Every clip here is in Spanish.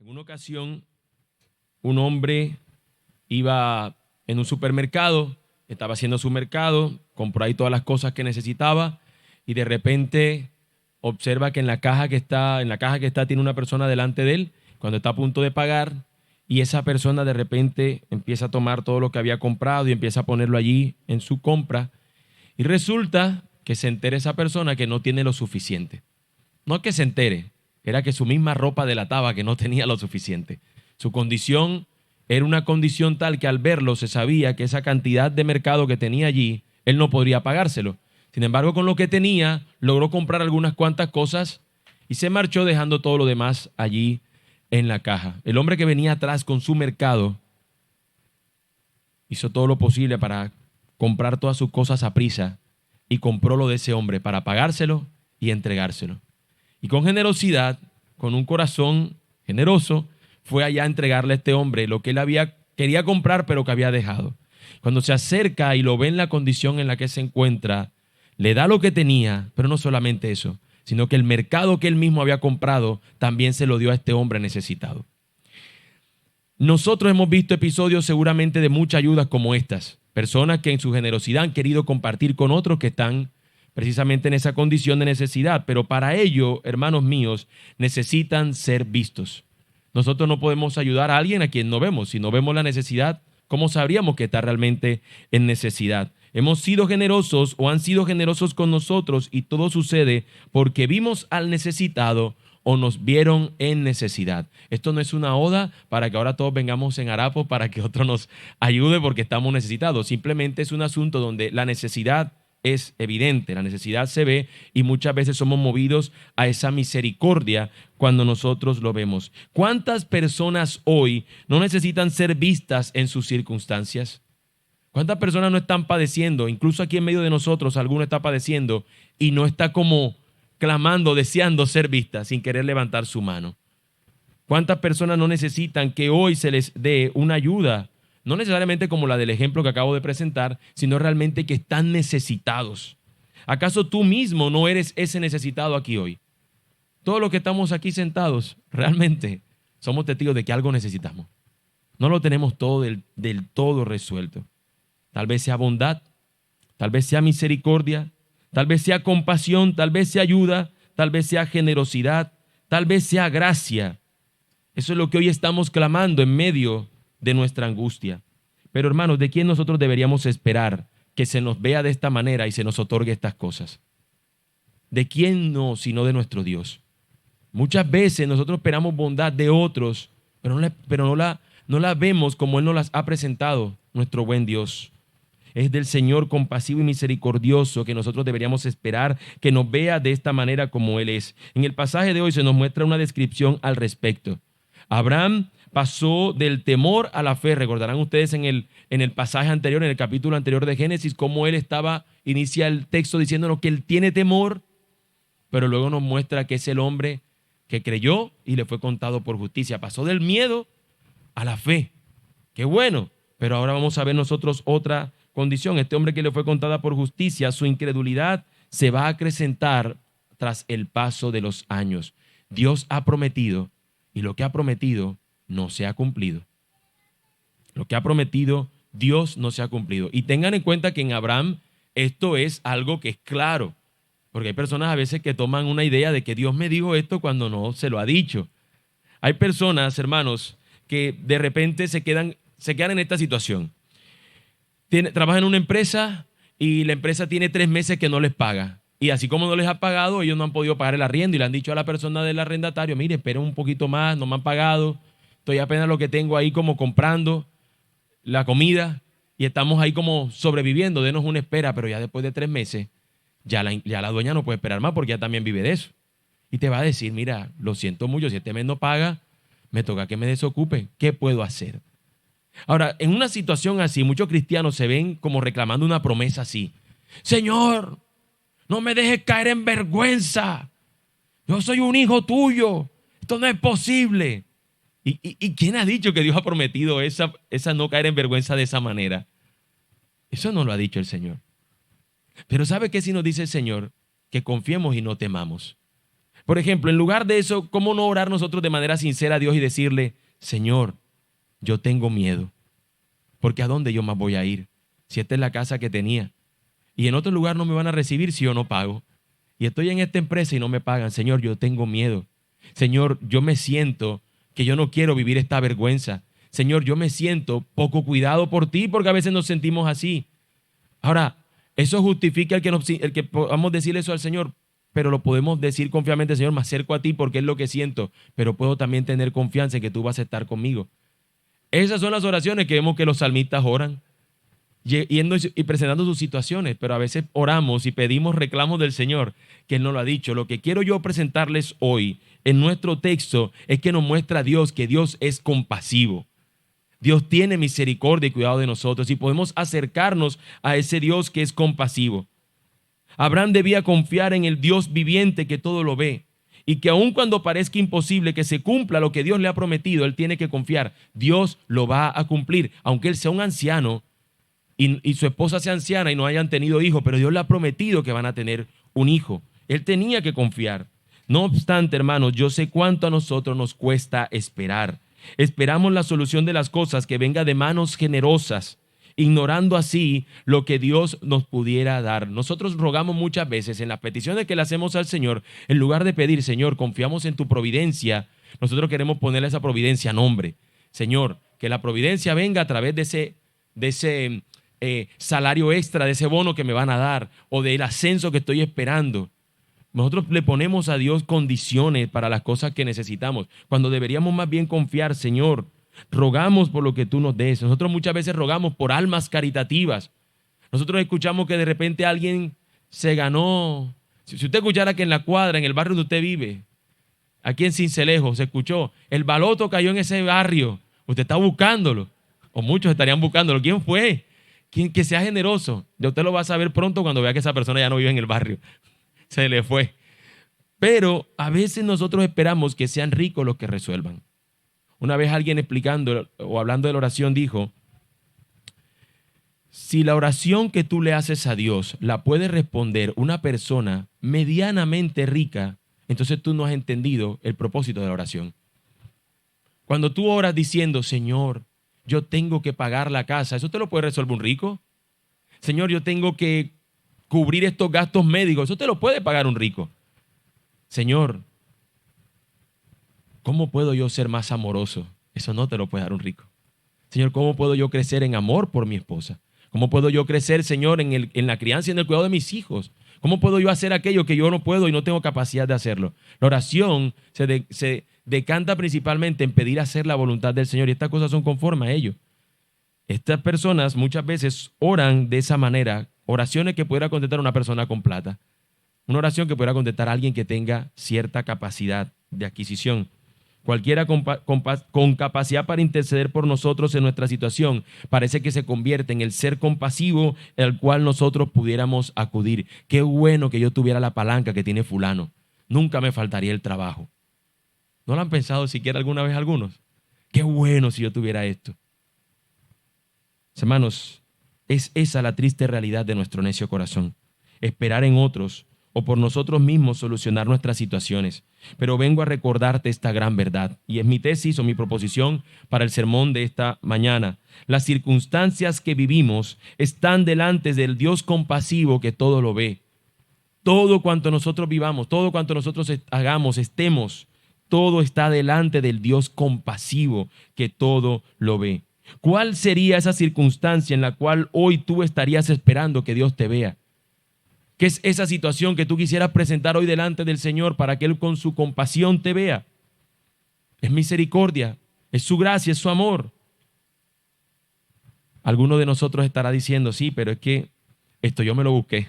una ocasión, un hombre iba en un supermercado, estaba haciendo su mercado, compró ahí todas las cosas que necesitaba y de repente observa que en la caja que está tiene una persona delante de él cuando está a punto de pagar, y esa persona de repente empieza a tomar todo lo que había comprado y empieza a ponerlo allí en su compra, y resulta que se entera esa persona que no tiene lo suficiente. No que se entere, era que su misma ropa delataba que no tenía lo suficiente. Su condición era una condición tal que al verlo se sabía que esa cantidad de mercado que tenía allí, él no podría pagárselo. Sin embargo, con lo que tenía, logró comprar algunas cuantas cosas y se marchó dejando todo lo demás allí en la caja. El hombre que venía atrás con su mercado hizo todo lo posible para comprar todas sus cosas a prisa y compró lo de ese hombre para pagárselo y entregárselo. Y con generosidad, con un corazón generoso, fue allá a entregarle a este hombre lo que él quería comprar pero que había dejado. Cuando se acerca y lo ve en la condición en la que se encuentra, le da lo que tenía, pero no solamente eso, sino que el mercado que él mismo había comprado también se lo dio a este hombre necesitado. Nosotros hemos visto episodios seguramente de mucha ayuda como estas. Personas que en su generosidad han querido compartir con otros que están precisamente en esa condición de necesidad. Pero para ello, hermanos míos, necesitan ser vistos. Nosotros no podemos ayudar a alguien a quien no vemos. Si no vemos la necesidad, ¿cómo sabríamos que está realmente en necesidad? Hemos sido generosos o han sido generosos con nosotros y todo sucede porque vimos al necesitado o nos vieron en necesidad. Esto no es una oda para que ahora todos vengamos en harapos para que otro nos ayude porque estamos necesitados. Simplemente es un asunto donde la necesidad es evidente, la necesidad se ve y muchas veces somos movidos a esa misericordia cuando nosotros lo vemos. ¿Cuántas personas hoy no necesitan ser vistas en sus circunstancias? ¿Cuántas personas no están padeciendo? Incluso aquí en medio de nosotros alguno está padeciendo y no está como clamando, deseando ser vista sin querer levantar su mano. ¿Cuántas personas no necesitan que hoy se les dé una ayuda? No necesariamente como la del ejemplo que acabo de presentar, sino realmente que están necesitados. ¿Acaso tú mismo no eres ese necesitado aquí hoy? Todos los que estamos aquí sentados, realmente somos testigos de que algo necesitamos. No lo tenemos todo del todo resuelto. Tal vez sea bondad, tal vez sea misericordia, tal vez sea compasión, tal vez sea ayuda, tal vez sea generosidad, tal vez sea gracia. Eso es lo que hoy estamos clamando en medio de nuestra angustia. Pero hermanos, ¿de quién nosotros deberíamos esperar que se nos vea de esta manera y se nos otorgue estas cosas? ¿De quién no, sino de nuestro Dios? Muchas veces nosotros esperamos bondad de otros, pero no la vemos como Él nos las ha presentado, nuestro buen Dios. Es del Señor compasivo y misericordioso que nosotros deberíamos esperar que nos vea de esta manera como Él es. En el pasaje de hoy se nos muestra una descripción al respecto. Abraham pasó del temor a la fe. Recordarán ustedes en el pasaje anterior, en el capítulo anterior de Génesis, cómo él inicia el texto diciéndonos que él tiene temor, pero luego nos muestra que es el hombre que creyó y le fue contado por justicia. Pasó del miedo a la fe. Qué bueno, pero ahora vamos a ver nosotros otra condición. Este hombre que le fue contada por justicia, su incredulidad se va a acrecentar tras el paso de los años. Dios ha prometido y lo que ha prometido no se ha cumplido. Lo que ha prometido Dios no se ha cumplido. Y tengan en cuenta que en Abraham esto es algo que es claro, porque hay personas a veces que toman una idea de que Dios me dijo esto cuando no se lo ha dicho. Hay personas, hermanos, que de repente se quedan en esta situación. Trabajan en una empresa y la empresa tiene 3 meses que no les paga. Y así como no les ha pagado, ellos no han podido pagar el arriendo y le han dicho a la persona del arrendatario, mire, esperen un poquito más, no me han pagado, estoy apenas lo que tengo ahí como comprando la comida y estamos ahí como sobreviviendo, denos una espera, pero ya después de 3 meses ya la dueña no puede esperar más porque ya también vive de eso. Y te va a decir, mira, lo siento mucho, si este mes no paga, me toca que me desocupe, ¿qué puedo hacer? Ahora, en una situación así, muchos cristianos se ven como reclamando una promesa así. Señor, no me dejes caer en vergüenza. Yo soy un hijo tuyo. Esto no es posible. ¿Y quién ha dicho que Dios ha prometido esa no caer en vergüenza de esa manera? Eso no lo ha dicho el Señor. Pero ¿sabe qué sí nos dice el Señor? Que confiemos y no temamos. Por ejemplo, en lugar de eso, ¿cómo no orar nosotros de manera sincera a Dios y decirle, Señor, yo tengo miedo, porque ¿a dónde yo más voy a ir? Si esta es la casa que tenía y en otro lugar no me van a recibir si yo no pago. Y estoy en esta empresa y no me pagan. Señor, yo tengo miedo. Señor, yo me siento que yo no quiero vivir esta vergüenza. Señor, yo me siento poco cuidado por ti, porque a veces nos sentimos así. Ahora, eso justifica el que podamos decirle eso al Señor, pero lo podemos decir confiadamente, Señor, me acerco a ti porque es lo que siento, pero puedo también tener confianza en que tú vas a estar conmigo. Esas son las oraciones que vemos que los salmistas oran, yendo y presentando sus situaciones, pero a veces oramos y pedimos reclamos del Señor, que Él no lo ha dicho. Lo que quiero yo presentarles hoy en nuestro texto es que nos muestra a Dios que Dios es compasivo. Dios tiene misericordia y cuidado de nosotros y podemos acercarnos a ese Dios que es compasivo. Abraham debía confiar en el Dios viviente que todo lo ve y que aun cuando parezca imposible que se cumpla lo que Dios le ha prometido, él tiene que confiar. Dios lo va a cumplir, aunque él sea un anciano y su esposa sea anciana y no hayan tenido hijo, pero Dios le ha prometido que van a tener un hijo. Él tenía que confiar. No obstante, hermanos, yo sé cuánto a nosotros nos cuesta esperar. Esperamos la solución de las cosas que venga de manos generosas, ignorando así lo que Dios nos pudiera dar. Nosotros rogamos muchas veces en las peticiones que le hacemos al Señor, en lugar de pedir, Señor, confiamos en tu providencia, nosotros queremos ponerle a esa providencia nombre. Señor, que la providencia venga a través de ese salario extra, de ese bono que me van a dar o del ascenso que estoy esperando. Nosotros le ponemos a Dios condiciones para las cosas que necesitamos, cuando deberíamos más bien confiar, Señor, rogamos por lo que tú nos des. Nosotros muchas veces rogamos por almas caritativas. Nosotros escuchamos que de repente alguien se ganó. Si usted escuchara que en la cuadra, en el barrio donde usted vive, aquí en Sincelejo, se escuchó, el baloto cayó en ese barrio, usted está buscándolo, o muchos estarían buscándolo. ¿Quién fue? ¿Quién? Que sea generoso. Ya usted lo va a saber pronto cuando vea que esa persona ya no vive en el barrio. Se le fue. Pero a veces nosotros esperamos que sean ricos los que resuelvan. Una vez alguien explicando o hablando de la oración dijo, si la oración que tú le haces a Dios la puede responder una persona medianamente rica, entonces tú no has entendido el propósito de la oración. Cuando tú oras diciendo, Señor, yo tengo que pagar la casa, ¿eso te lo puede resolver un rico? Señor, yo tengo que cubrir estos gastos médicos, ¿eso te lo puede pagar un rico? Señor, ¿cómo puedo yo ser más amoroso? Eso no te lo puede dar un rico. Señor, ¿cómo puedo yo crecer en amor por mi esposa? ¿Cómo puedo yo crecer, Señor, en la crianza y en el cuidado de mis hijos? ¿Cómo puedo yo hacer aquello que yo no puedo y no tengo capacidad de hacerlo? La oración se decanta principalmente en pedir hacer la voluntad del Señor y estas cosas son conformes a ello. Estas personas muchas veces oran de esa manera, oraciones que pudiera contestar una persona con plata. Una oración que pudiera contestar a alguien que tenga cierta capacidad de adquisición. Cualquiera con capacidad para interceder por nosotros en nuestra situación parece que se convierte en el ser compasivo al cual nosotros pudiéramos acudir. Qué bueno que yo tuviera la palanca que tiene fulano. Nunca me faltaría el trabajo. ¿No lo han pensado siquiera alguna vez algunos? Qué bueno si yo tuviera esto. Hermanos, es esa la triste realidad de nuestro necio corazón. Esperar en otros o por nosotros mismos solucionar nuestras situaciones. Pero vengo a recordarte esta gran verdad, y es mi tesis o mi proposición para el sermón de esta mañana. Las circunstancias que vivimos están delante del Dios compasivo que todo lo ve. Todo cuanto nosotros vivamos, todo cuanto nosotros hagamos, estemos, todo está delante del Dios compasivo que todo lo ve. ¿Cuál sería esa circunstancia en la cual hoy tú estarías esperando que Dios te vea? ¿Qué es esa situación que tú quisieras presentar hoy delante del Señor para que Él con su compasión te vea? Es misericordia, es su gracia, es su amor. Alguno de nosotros estará diciendo, sí, pero es que esto yo me lo busqué.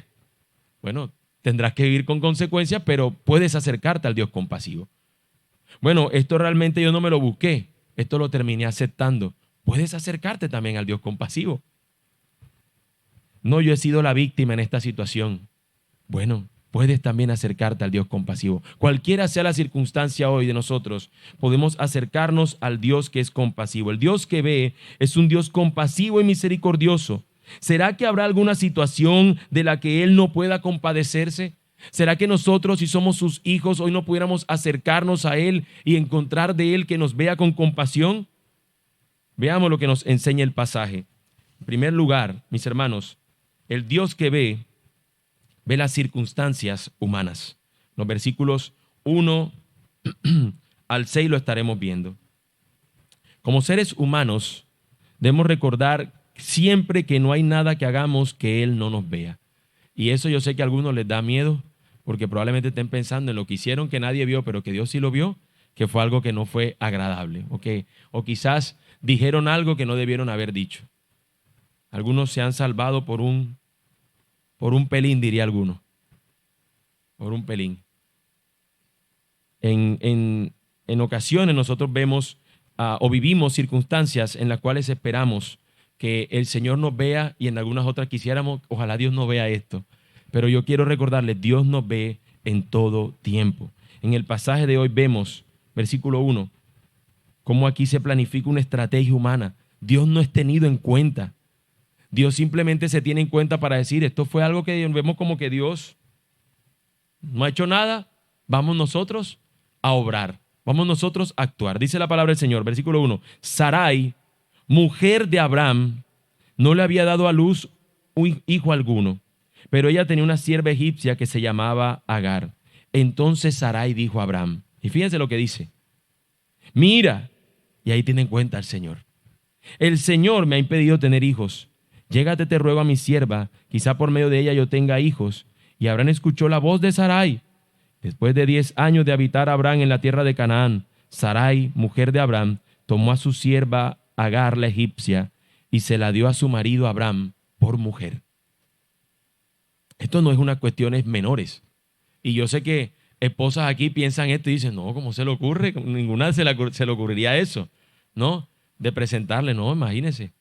Bueno, tendrás que vivir con consecuencias, pero puedes acercarte al Dios compasivo. Bueno, esto realmente yo no me lo busqué, esto lo terminé aceptando. Puedes acercarte también al Dios compasivo. No, yo he sido la víctima en esta situación. Bueno, puedes también acercarte al Dios compasivo. Cualquiera sea la circunstancia hoy de nosotros, podemos acercarnos al Dios que es compasivo. El Dios que ve es un Dios compasivo y misericordioso. ¿Será que habrá alguna situación de la que Él no pueda compadecerse? ¿Será que nosotros, si somos sus hijos, hoy no pudiéramos acercarnos a Él y encontrar de Él que nos vea con compasión? Veamos lo que nos enseña el pasaje. En primer lugar, mis hermanos, el Dios que ve las circunstancias humanas. Los versículos 1 al 6 lo estaremos viendo. Como seres humanos, debemos recordar siempre que no hay nada que hagamos que Él no nos vea. Y eso yo sé que a algunos les da miedo, porque probablemente estén pensando en lo que hicieron que nadie vio, pero que Dios sí lo vio, que fue algo que no fue agradable. O quizás dijeron algo que no debieron haber dicho. Algunos se han salvado por un pelín, diría alguno. Por un pelín. En ocasiones nosotros vemos o vivimos circunstancias en las cuales esperamos que el Señor nos vea, y en algunas otras quisiéramos, ojalá Dios no vea esto. Pero yo quiero recordarles, Dios nos ve en todo tiempo. En el pasaje de hoy vemos, versículo 1, cómo aquí se planifica una estrategia humana. Dios no es tenido en cuenta. Dios simplemente se tiene en cuenta para decir, esto fue algo que vemos como que Dios no ha hecho nada, vamos nosotros a obrar, vamos nosotros a actuar. Dice la palabra del Señor, versículo 1, Sarai, mujer de Abraham, no le había dado a luz un hijo alguno, pero ella tenía una sierva egipcia que se llamaba Agar. Entonces Sarai dijo a Abraham, y fíjense lo que dice, mira, y ahí tiene en cuenta al Señor, el Señor me ha impedido tener hijos. Llégate, te ruego, a mi sierva, quizá por medio de ella yo tenga hijos. Y Abraham escuchó la voz de Sarai. Después de 10 años de habitar Abraham en la tierra de Canaán, Sarai, mujer de Abraham, tomó a su sierva Agar, la egipcia, y se la dio a su marido Abraham por mujer. Esto no es unas cuestiones menores. Y yo sé que esposas aquí piensan esto y dicen, no, ¿cómo se le ocurre? Ninguna se le ocurriría eso, ¿no? De presentarle, no, imagínese.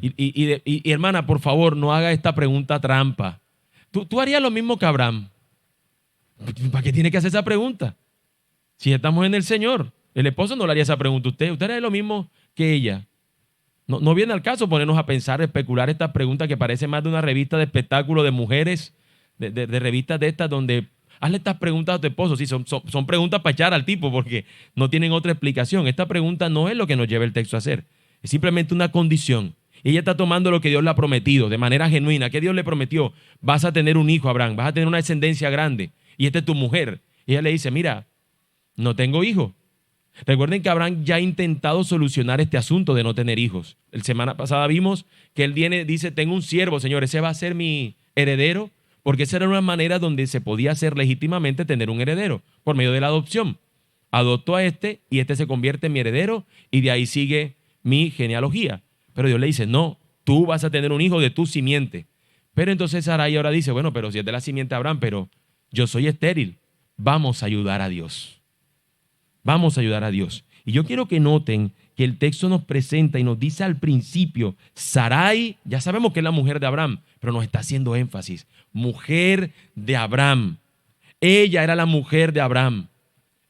Y hermana, por favor, no haga esta pregunta trampa. ¿Tú harías lo mismo que Abraham? ¿Para qué tiene que hacer esa pregunta? Si estamos en el Señor, el esposo no le haría esa pregunta a usted. ¿Usted haría lo mismo que ella? No viene al caso ponernos a pensar, especular estas preguntas que parece más de una revista de espectáculo de mujeres, de revistas de estas donde hazle estas preguntas a tu esposo. Sí, son preguntas para echar al tipo porque no tienen otra explicación. Esta pregunta no es lo que nos lleva el texto a hacer. Es simplemente una condición. Ella está tomando lo que Dios le ha prometido de manera genuina. ¿Qué Dios le prometió? Vas a tener un hijo, Abraham, vas a tener una descendencia grande y esta es tu mujer. Y ella le dice, mira, no tengo hijo. Recuerden que Abraham ya ha intentado solucionar este asunto de no tener hijos. La semana pasada vimos que él dice, tengo un siervo, Señor, ese va a ser mi heredero, porque esa era una manera donde se podía hacer legítimamente tener un heredero, por medio de la adopción. Adopto a este y este se convierte en mi heredero y de ahí sigue mi genealogía. Pero Dios le dice, no, tú vas a tener un hijo de tu simiente. Pero entonces Sarai ahora dice, bueno, pero si es de la simiente de Abraham, pero yo soy estéril. Vamos a ayudar a Dios. Vamos a ayudar a Dios. Y yo quiero que noten que el texto nos presenta y nos dice al principio, Sarai, ya sabemos que es la mujer de Abraham, pero nos está haciendo énfasis. Mujer de Abraham. Ella era la mujer de Abraham.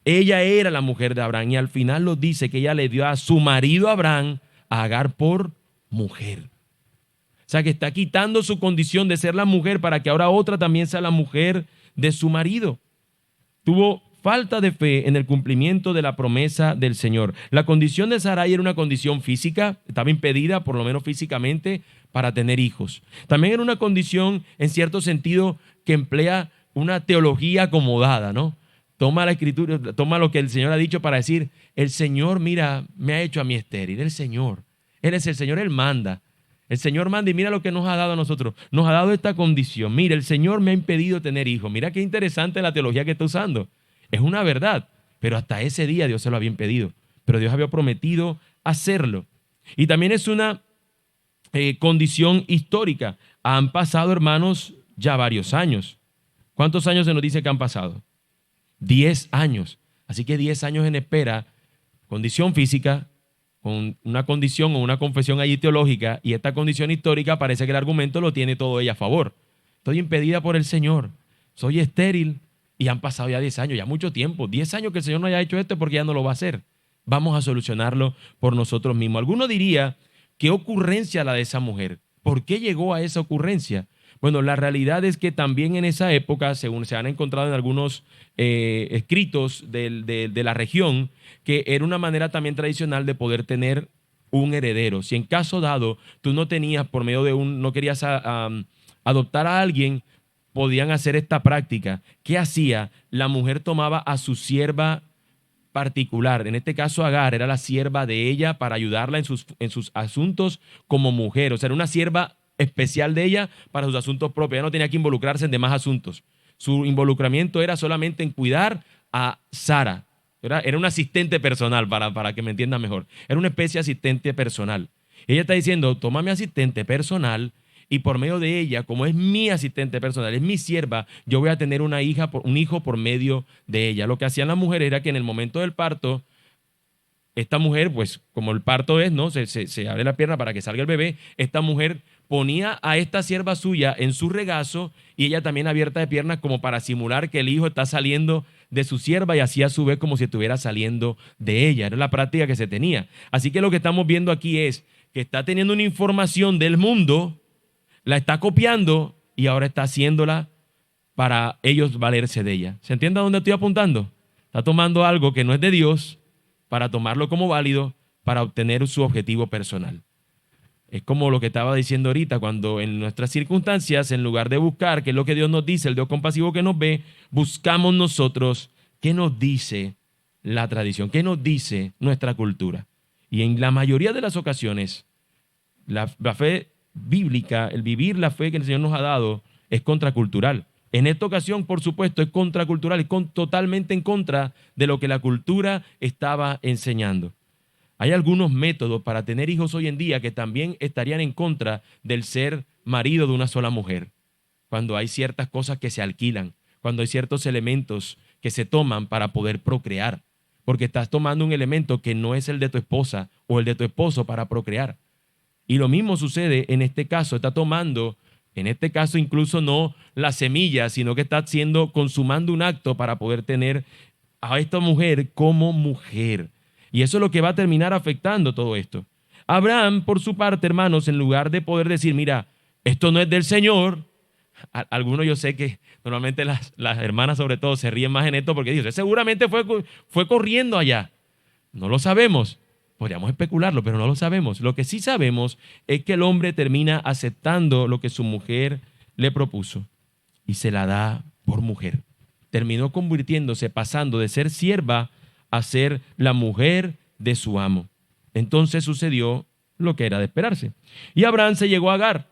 Ella era la mujer de Abraham. Y al final nos dice que ella le dio a su marido Abraham a Agar por mujer. O sea que está quitando su condición de ser la mujer para que ahora otra también sea la mujer de su marido. Tuvo falta de fe en el cumplimiento de la promesa del Señor. La condición de Sarai era una condición física, estaba impedida por lo menos físicamente para tener hijos. También era una condición en cierto sentido que emplea una teología acomodada, ¿no? Toma la escritura, toma lo que el Señor ha dicho para decir, el Señor, mira, me ha hecho a mí estéril, el Señor. Él es el Señor, Él manda. El Señor manda y mira lo que nos ha dado a nosotros. Nos ha dado esta condición. Mira, el Señor me ha impedido tener hijos. Mira qué interesante la teología que está usando. Es una verdad, pero hasta ese día Dios se lo había impedido. Pero Dios había prometido hacerlo. Y también es una condición histórica. Han pasado, hermanos, ya varios años. ¿Cuántos años se nos dice que han pasado? 10 años. Así que 10 años en espera, condición física, con una condición o una confesión allí teológica, y esta condición histórica parece que el argumento lo tiene todo ella a favor. Estoy impedida por el Señor, soy estéril, y han pasado ya 10 años, ya mucho tiempo. 10 años que el Señor no haya hecho esto porque ya no lo va a hacer. Vamos a solucionarlo por nosotros mismos. Alguno diría, ¿qué ocurrencia la de esa mujer? ¿Por qué llegó a esa ocurrencia? Bueno, la realidad es que también en esa época, según se han encontrado en algunos escritos de la región, que era una manera también tradicional de poder tener un heredero. Si en caso dado tú no tenías por medio de no querías adoptar a alguien, podían hacer esta práctica. ¿Qué hacía? La mujer tomaba a su sierva particular, en este caso Agar era la sierva de ella para ayudarla en sus asuntos como mujer, o sea, era una sierva especial de ella para sus asuntos propios, ella no tenía que involucrarse en demás asuntos, su involucramiento era solamente en cuidar a Sara, era un asistente personal, para que me entiendan mejor, era una especie de asistente personal. Ella está diciendo, toma mi asistente personal y por medio de ella, como es mi asistente personal, es mi sierva, yo voy a tener una hija, un hijo por medio de ella. Lo que hacían las mujeres era que en el momento del parto, esta mujer, pues como el parto es, ¿no? Se abre la pierna para que salga el bebé, esta mujer ponía a esta sierva suya en su regazo y ella también abierta de piernas como para simular que el hijo está saliendo de su sierva y así a su vez como si estuviera saliendo de ella. Era la práctica que se tenía. Así que lo que estamos viendo aquí es que está teniendo una información del mundo, la está copiando y ahora está haciéndola para ellos valerse de ella. ¿Se entiende a dónde estoy apuntando? Está tomando algo que no es de Dios para tomarlo como válido para obtener su objetivo personal. Es como lo que estaba diciendo ahorita, cuando en nuestras circunstancias, en lugar de buscar qué es lo que Dios nos dice, el Dios compasivo que nos ve, buscamos nosotros qué nos dice la tradición, qué nos dice nuestra cultura. Y en la mayoría de las ocasiones, la fe bíblica, el vivir la fe que el Señor nos ha dado, es contracultural. En esta ocasión, por supuesto, es contracultural, es totalmente en contra de lo que la cultura estaba enseñando. Hay algunos métodos para tener hijos hoy en día que también estarían en contra del ser marido de una sola mujer. Cuando hay ciertas cosas que se alquilan, cuando hay ciertos elementos que se toman para poder procrear, porque estás tomando un elemento que no es el de tu esposa o el de tu esposo para procrear. Y lo mismo sucede en este caso, está tomando, en este caso incluso no la semilla, sino que está consumando un acto para poder tener a esta mujer como mujer. Y eso es lo que va a terminar afectando todo esto. Abraham, por su parte, hermanos, en lugar de poder decir, mira, esto no es del Señor, algunos yo sé que normalmente las hermanas sobre todo se ríen más en esto porque dicen, seguramente fue corriendo allá. No lo sabemos. Podríamos especularlo, pero no lo sabemos. Lo que sí sabemos es que el hombre termina aceptando lo que su mujer le propuso y se la da por mujer. Terminó convirtiéndose, pasando de ser sierva a ser la mujer de su amo. Entonces sucedió lo que era de esperarse. Y Abraham se llegó a Agar.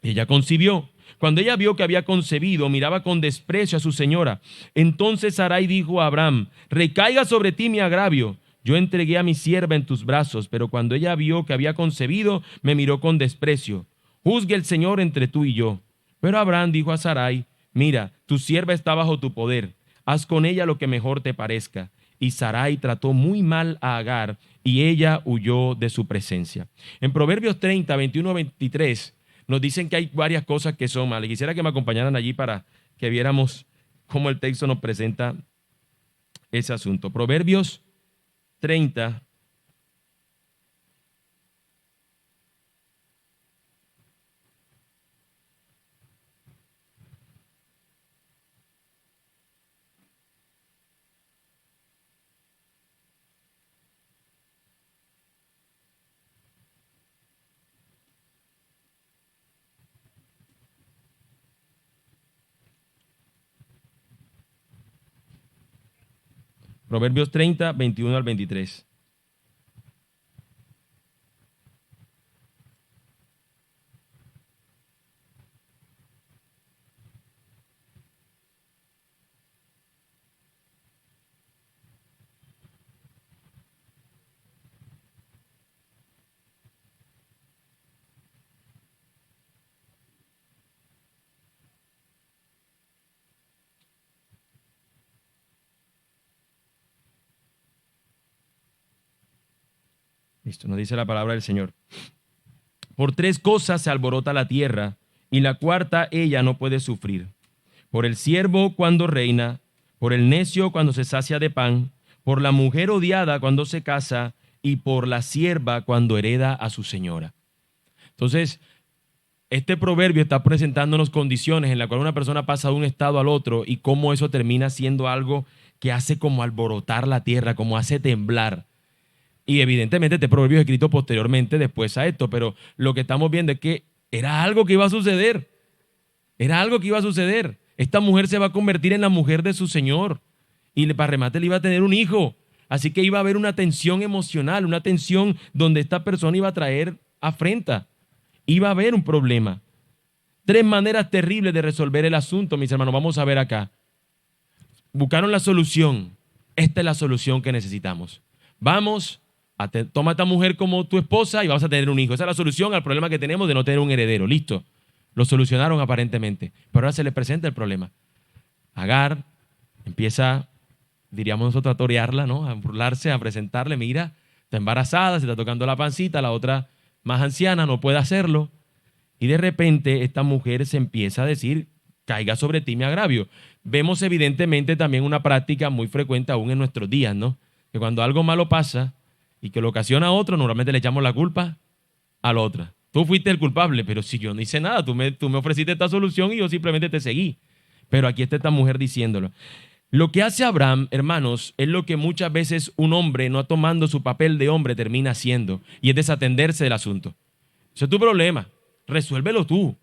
Ella concibió. Cuando ella vio que había concebido, miraba con desprecio a su señora. Entonces Sarai dijo a Abraham, recaiga sobre ti mi agravio. Yo entregué a mi sierva en tus brazos, pero cuando ella vio que había concebido, me miró con desprecio. Juzgue el Señor entre tú y yo. Pero Abraham dijo a Sarai, mira, tu sierva está bajo tu poder. Haz con ella lo que mejor te parezca. Y Sarai trató muy mal a Agar, y ella huyó de su presencia. En Proverbios 30, 21, 23, nos dicen que hay varias cosas que son malas. Quisiera que me acompañaran allí para que viéramos cómo el texto nos presenta ese asunto. Proverbios 30. Proverbios 30, 21 al 23. Listo, nos dice la palabra del Señor. Por tres cosas se alborota la tierra, y la cuarta ella no puede sufrir. Por el siervo cuando reina, por el necio cuando se sacia de pan, por la mujer odiada cuando se casa, y por la sierva cuando hereda a su señora. Entonces, este proverbio está presentándonos condiciones en las cuales una persona pasa de un estado al otro y cómo eso termina siendo algo que hace como alborotar la tierra, como hace temblar. Y evidentemente este proverbio es escrito posteriormente después a esto, pero lo que estamos viendo es que era algo que iba a suceder. Era algo que iba a suceder. Esta mujer se va a convertir en la mujer de su Señor y para remate le iba a tener un hijo. Así que iba a haber una tensión emocional, una tensión donde esta persona iba a traer afrenta. Iba a haber un problema. 3 maneras terribles de resolver el asunto, mis hermanos. Vamos a ver acá. Buscaron la solución. Esta es la solución que necesitamos. Vamos, toma a esta mujer como tu esposa y vamos a tener un hijo. Esa es la solución al problema que tenemos de no tener un heredero. Listo. Lo solucionaron aparentemente. Pero ahora se le presenta el problema. Agar empieza, diríamos nosotros, a torearla, ¿no? A burlarse, a presentarle, mira, está embarazada, se está tocando la pancita, la otra más anciana no puede hacerlo. Y de repente esta mujer se empieza a decir, caiga sobre ti mi agravio. Vemos evidentemente también una práctica muy frecuente aún en nuestros días, ¿no? Que cuando algo malo pasa y que lo ocasiona a otro, normalmente le echamos la culpa a la otra. Tú fuiste el culpable, pero si yo no hice nada, tú me ofreciste esta solución y yo simplemente te seguí. Pero aquí está esta mujer diciéndolo. Lo que hace Abraham, hermanos, es lo que muchas veces un hombre, no tomando su papel de hombre, termina haciendo, y es desatenderse del asunto. Ese es tu problema, resuélvelo tú,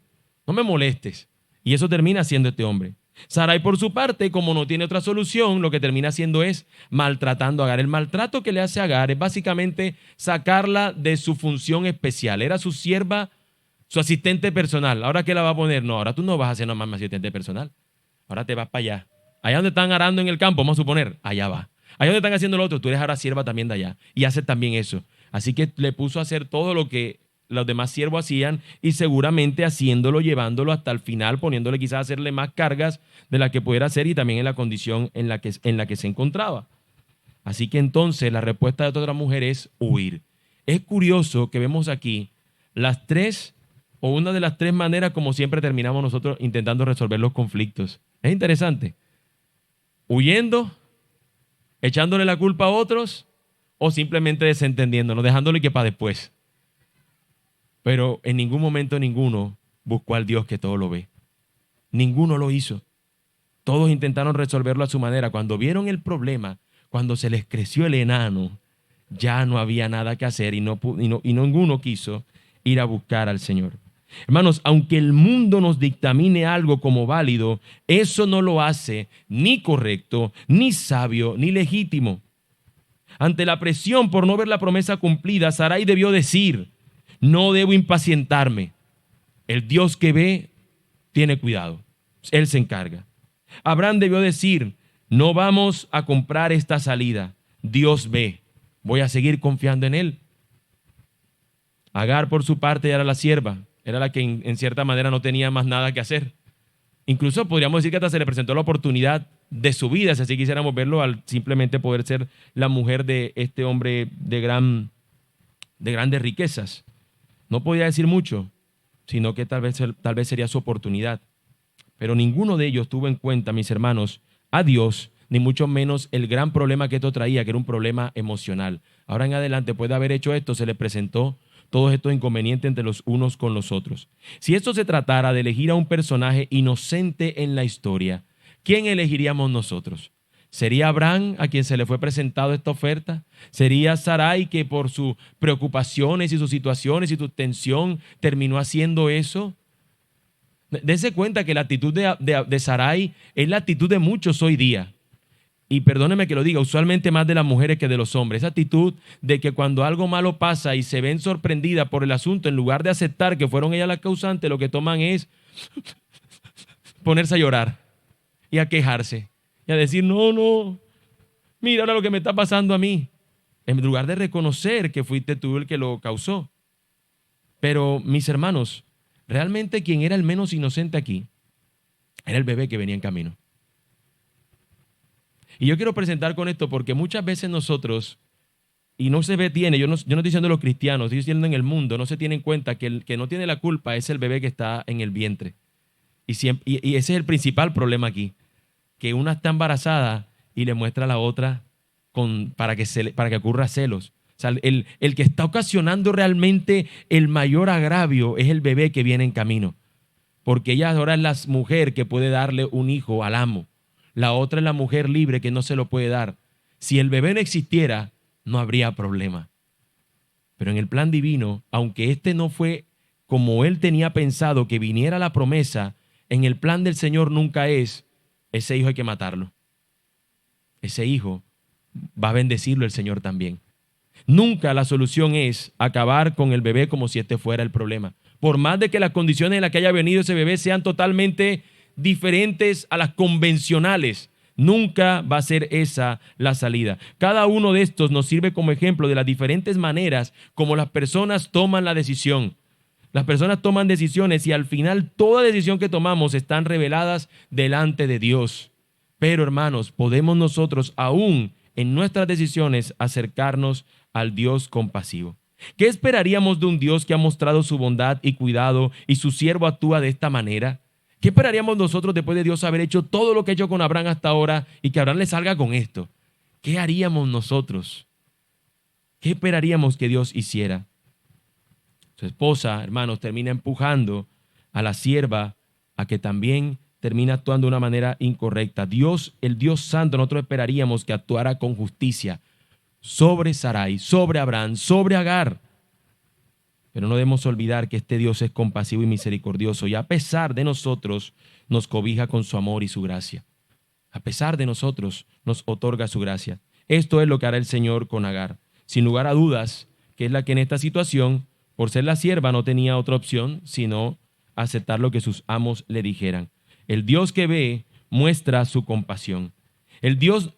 no me molestes. Y eso termina haciendo este hombre. Sarai, por su parte, como no tiene otra solución, lo que termina haciendo es maltratando a Agar. El maltrato que le hace a Agar es básicamente sacarla de su función especial. Era su sierva, su asistente personal. ¿Ahora qué la va a poner? No, ahora tú no vas a ser nomás mi asistente personal. Ahora te vas para allá. Allá donde están arando en el campo, vamos a suponer, allá va. Allá donde están haciendo lo otro, tú eres ahora sierva también de allá. Y hace también eso. Así que le puso a hacer todo lo que los demás siervos hacían y seguramente haciéndolo, llevándolo hasta el final, poniéndole quizás a hacerle más cargas de las que pudiera hacer y también en la condición en la que se encontraba. Así que entonces la respuesta de otra mujer es huir. Es curioso que vemos aquí las 3 o una de las 3 maneras como siempre terminamos nosotros intentando resolver los conflictos. Es interesante. Huyendo, echándole la culpa a otros o simplemente desentendiéndonos, dejándole que para después. Pero en ningún momento ninguno buscó al Dios que todo lo ve. Ninguno lo hizo. Todos intentaron resolverlo a su manera. Cuando vieron el problema, cuando se les creció el enano, ya no había nada que hacer y ninguno quiso ir a buscar al Señor. Hermanos, aunque el mundo nos dictamine algo como válido, eso no lo hace ni correcto, ni sabio, ni legítimo. Ante la presión por no ver la promesa cumplida, Sarai debió decir: no debo impacientarme. El Dios que ve tiene cuidado. Él se encarga. Abraham debió decir: no vamos a comprar esta salida. Dios ve. Voy a seguir confiando en Él. Agar, por su parte, era la sierva. Era la que en cierta manera no tenía más nada que hacer. Incluso podríamos decir que hasta se le presentó la oportunidad de su vida, si así quisiéramos verlo, al simplemente poder ser la mujer de este hombre de grandes riquezas. No podía decir mucho, sino que tal vez sería su oportunidad. Pero ninguno de ellos tuvo en cuenta, mis hermanos, a Dios, ni mucho menos el gran problema que esto traía, que era un problema emocional. Ahora en adelante, después de haber hecho esto, se le presentó todos estos inconvenientes entre los unos con los otros. Si esto se tratara de elegir a un personaje inocente en la historia, ¿quién elegiríamos nosotros? ¿Sería Abraham a quien se le fue presentado esta oferta? ¿Sería Sarai que por sus preocupaciones y sus situaciones y su tensión terminó haciendo eso? Dese cuenta que la actitud de Sarai es la actitud de muchos hoy día. Y perdóneme que lo diga, usualmente más de las mujeres que de los hombres. Esa actitud de que cuando algo malo pasa y se ven sorprendidas por el asunto, en lugar de aceptar que fueron ellas las causantes, lo que toman es ponerse a llorar y a quejarse y a decir: no, mira ahora lo que me está pasando a mí. En lugar de reconocer que fuiste tú el que lo causó. Pero, mis hermanos, realmente quien era el menos inocente aquí era el bebé que venía en camino. Y yo quiero presentar con esto porque muchas veces nosotros, y no se detiene, yo no estoy diciendo los cristianos, estoy diciendo en el mundo, no se tiene en cuenta que el que no tiene la culpa es el bebé que está en el vientre. Y ese es el principal problema aquí, que una está embarazada y le muestra a la otra para que ocurra celos. sea, el que está ocasionando realmente el mayor agravio es el bebé que viene en camino. Porque ella ahora es la mujer que puede darle un hijo al amo. La otra es la mujer libre que no se lo puede dar. Si el bebé no existiera, no habría problema. Pero en el plan divino, aunque este no fue como él tenía pensado que viniera la promesa, en el plan del Señor nunca es, ese hijo hay que matarlo. Ese hijo va a bendecirlo el Señor también. Nunca la solución es acabar con el bebé como si este fuera el problema. Por más de que las condiciones en las que haya venido ese bebé sean totalmente diferentes a las convencionales, nunca va a ser esa la salida. Cada uno de estos nos sirve como ejemplo de las diferentes maneras como las personas toman la decisión. Las personas toman decisiones y al final toda decisión que tomamos están reveladas delante de Dios. Pero hermanos, podemos nosotros aún en nuestras decisiones acercarnos al Dios compasivo. ¿Qué esperaríamos de un Dios que ha mostrado su bondad y cuidado y su siervo actúa de esta manera? ¿Qué esperaríamos nosotros después de Dios haber hecho todo lo que ha hecho con Abraham hasta ahora y que Abraham le salga con esto? ¿Qué haríamos nosotros? ¿Qué esperaríamos que Dios hiciera? Su esposa, hermanos, termina empujando a la sierva a que también termina actuando de una manera incorrecta. Dios, el Dios Santo, nosotros esperaríamos que actuara con justicia sobre Sarai, sobre Abraham, sobre Agar. Pero no debemos olvidar que este Dios es compasivo y misericordioso y a pesar de nosotros nos cobija con su amor y su gracia. A pesar de nosotros nos otorga su gracia. Esto es lo que hará el Señor con Agar. Sin lugar a dudas, que es la que en esta situación, por ser la sierva, no tenía otra opción sino aceptar lo que sus amos le dijeran. El Dios que ve muestra su compasión. El Dios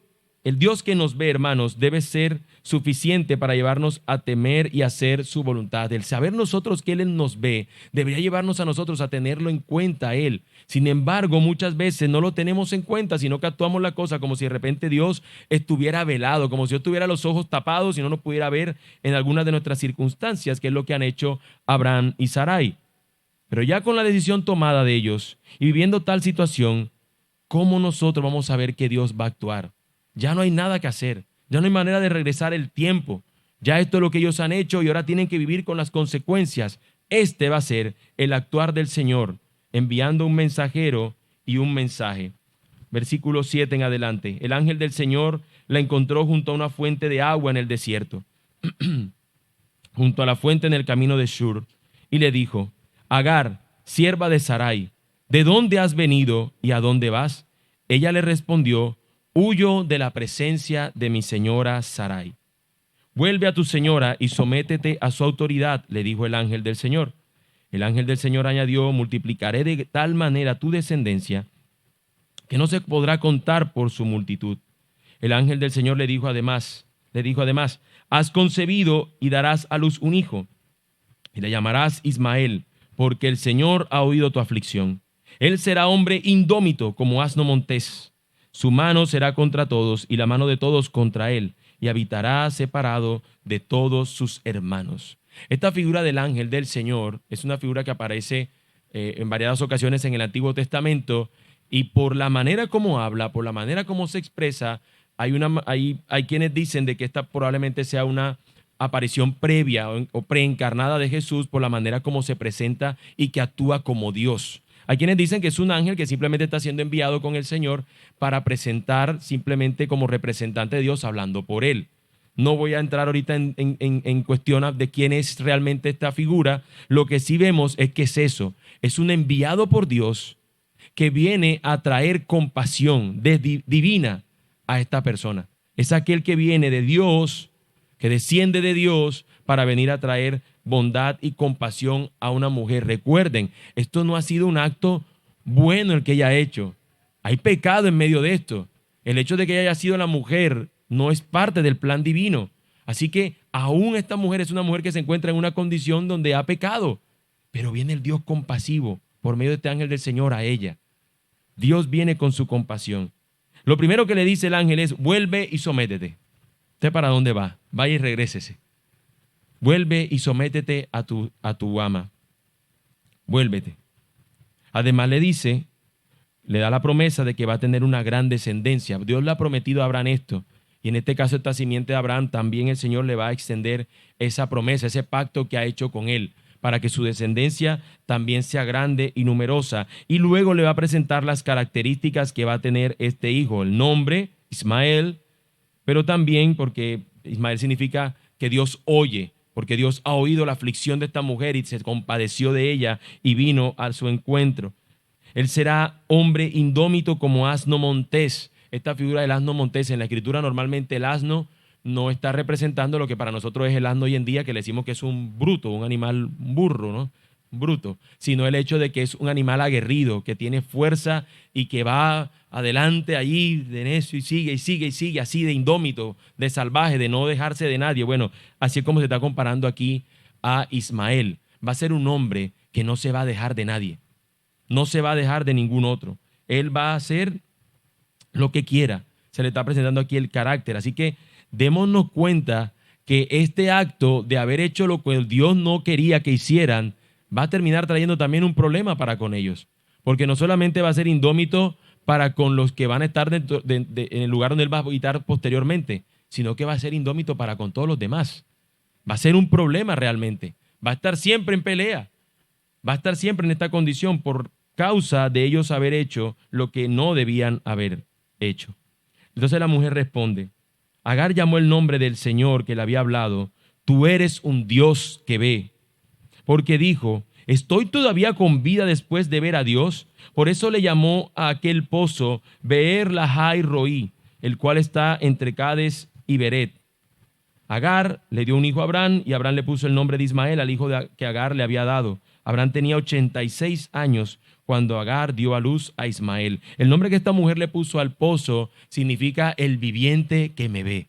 que nos ve, hermanos, debe ser suficiente para llevarnos a temer y hacer su voluntad. El saber nosotros que Él nos ve debería llevarnos a nosotros a tenerlo en cuenta a Él. Sin embargo, muchas veces no lo tenemos en cuenta, sino que actuamos la cosa como si de repente Dios estuviera velado, como si Dios tuviera los ojos tapados y no nos pudiera ver en algunas de nuestras circunstancias, que es lo que han hecho Abraham y Sarai. Pero ya con la decisión tomada de ellos y viviendo tal situación, ¿cómo nosotros vamos a ver que Dios va a actuar? Ya no hay nada que hacer, ya no hay manera de regresar el tiempo. Ya esto es lo que ellos han hecho y ahora tienen que vivir con las consecuencias. Este va a ser el actuar del Señor, enviando un mensajero y un mensaje. Versículo 7 en adelante. El ángel del Señor la encontró junto a una fuente de agua en el desierto, junto a la fuente en el camino de Shur, y le dijo: Agar, sierva de Sarai, ¿de dónde has venido y a dónde vas? Ella le respondió: Huyo de la presencia de mi señora Sarai. Vuelve a tu señora y sométete a su autoridad, le dijo el ángel del Señor. El ángel del Señor añadió: multiplicaré de tal manera tu descendencia que no se podrá contar por su multitud. El ángel del Señor le dijo además, has concebido y darás a luz un hijo, y le llamarás Ismael, porque el Señor ha oído tu aflicción. Él será hombre indómito como asno montés. Su mano será contra todos y la mano de todos contra él, y habitará separado de todos sus hermanos. Esta figura del ángel del Señor es una figura que aparece en variadas ocasiones en el Antiguo Testamento, y por la manera como habla, por la manera como se expresa, hay quienes dicen de que esta probablemente sea una aparición previa o preencarnada de Jesús por la manera como se presenta y que actúa como Dios. Hay quienes dicen que es un ángel que simplemente está siendo enviado con el Señor para presentar simplemente como representante de Dios hablando por él. No voy a entrar ahorita en cuestión de quién es realmente esta figura. Lo que sí vemos es que es eso. Es un enviado por Dios que viene a traer compasión divina a esta persona. Es aquel que viene de Dios, que desciende de Dios para venir a traer bondad y compasión a una mujer. Recuerden, esto no ha sido un acto bueno el que ella ha hecho. Hay pecado en medio de esto. El hecho de que ella haya sido la mujer no es parte del plan divino. Así que aún esta mujer es una mujer que se encuentra en una condición donde ha pecado. Pero viene el Dios compasivo por medio de este ángel del Señor a ella. Dios viene con su compasión. Lo primero que le dice el ángel es: vuelve y sométete. ¿Usted para dónde va? Vaya y regrésese. Vuelve y sométete a tu ama. Vuélvete. Además le da la promesa de que va a tener una gran descendencia. Dios le ha prometido a Abraham esto. Y en este caso, esta simiente de Abraham, también el Señor le va a extender esa promesa, ese pacto que ha hecho con él, para que su descendencia también sea grande y numerosa. Y luego le va a presentar las características que va a tener este hijo, el nombre, Ismael, pero también porque Ismael significa que Dios oye, porque Dios ha oído la aflicción de esta mujer y se compadeció de ella y vino a su encuentro. Él será hombre indómito como asno montés. Esta figura del asno montés, en la escritura normalmente el asno no está representando lo que para nosotros es el asno hoy en día, que le decimos que es un bruto, un animal, un burro, ¿no? Bruto, sino el hecho de que es un animal aguerrido, que tiene fuerza y que va adelante allí de necio y sigue y sigue y sigue, así de indómito, de salvaje, de no dejarse de nadie. Bueno, así es como se está comparando aquí a Ismael. Va a ser un hombre que no se va a dejar de nadie, no se va a dejar de ningún otro. Él va a hacer lo que quiera. Se le está presentando aquí el carácter. Así que démonos cuenta que este acto de haber hecho lo que Dios no quería que hicieran va a terminar trayendo también un problema para con ellos. Porque no solamente va a ser indómito para con los que van a estar en el lugar donde él va a habitar posteriormente, sino que va a ser indómito para con todos los demás. Va a ser un problema realmente. Va a estar siempre en pelea. Va a estar siempre en esta condición por causa de ellos haber hecho lo que no debían haber hecho. Entonces la mujer responde, Agar llamó el nombre del Señor que le había hablado, tú eres un Dios que ve, porque dijo, ¿estoy todavía con vida después de ver a Dios? Por eso le llamó a aquel pozo Beer Lahai Roí, el cual está entre Cades y Beret. Agar le dio un hijo a Abraham y Abraham le puso el nombre de Ismael al hijo que Agar le había dado. Abraham tenía 86 años cuando Agar dio a luz a Ismael. El nombre que esta mujer le puso al pozo significa el viviente que me ve.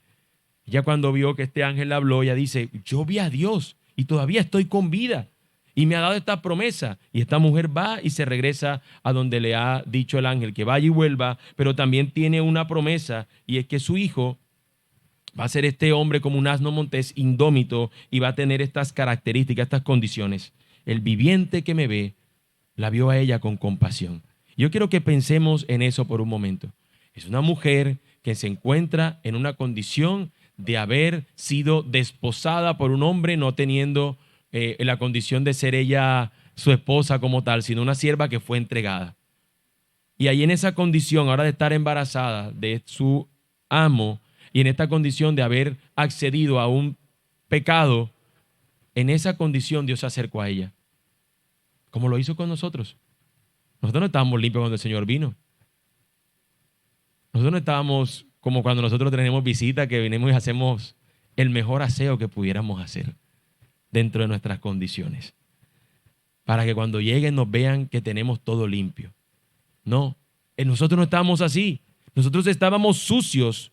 Ya cuando vio que este ángel le habló, ella dice, yo vi a Dios y todavía estoy con vida y me ha dado esta promesa. Y esta mujer va y se regresa a donde le ha dicho el ángel que vaya y vuelva, pero también tiene una promesa y es que su hijo va a ser este hombre como un asno montés indómito y va a tener estas características, estas condiciones. El viviente que me ve, la vio a ella con compasión. Yo quiero que pensemos en eso por un momento. Es una mujer que se encuentra en una condición de haber sido desposada por un hombre, no teniendo la condición de ser ella su esposa como tal, sino una sierva que fue entregada. Y ahí en esa condición, ahora de estar embarazada de su amo, y en esta condición de haber accedido a un pecado, en esa condición Dios se acercó a ella, como lo hizo con nosotros. Nosotros no estábamos limpios cuando el Señor vino. Nosotros no estábamos como cuando nosotros tenemos visita, que venimos y hacemos el mejor aseo que pudiéramos hacer dentro de nuestras condiciones, para que cuando lleguen nos vean que tenemos todo limpio. No, nosotros no estábamos así. Nosotros estábamos sucios,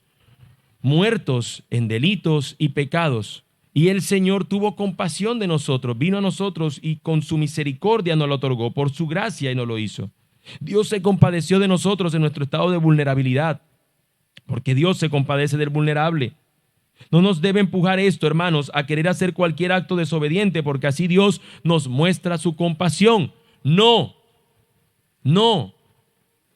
muertos en delitos y pecados, y el Señor tuvo compasión de nosotros, vino a nosotros y con su misericordia nos lo otorgó, por su gracia y nos lo hizo. Dios se compadeció de nosotros en nuestro estado de vulnerabilidad, porque Dios se compadece del vulnerable. No nos debe empujar esto, hermanos, a querer hacer cualquier acto desobediente, porque así Dios nos muestra su compasión. No, no.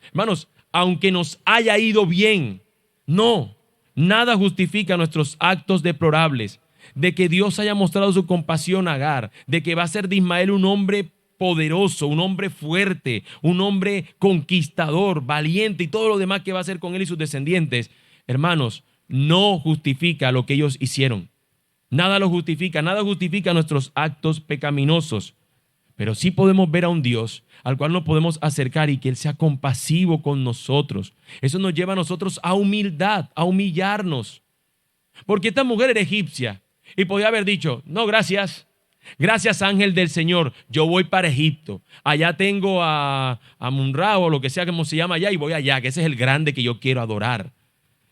Hermanos, aunque nos haya ido bien, no. Nada justifica nuestros actos deplorables, de que Dios haya mostrado su compasión a Agar, de que va a ser de Ismael un hombre poderoso, un hombre fuerte, un hombre conquistador, valiente y todo lo demás que va a hacer con él y sus descendientes. Hermanos, no justifica lo que ellos hicieron. Nada lo justifica, nada justifica nuestros actos pecaminosos. Pero sí podemos ver a un Dios al cual nos podemos acercar y que Él sea compasivo con nosotros. Eso nos lleva a nosotros a humildad, a humillarnos. Porque esta mujer era egipcia y podía haber dicho, no, gracias. Gracias, ángel del Señor, yo voy para Egipto. Allá tengo a Munra o lo que sea como se llama allá y voy allá, que ese es el grande que yo quiero adorar.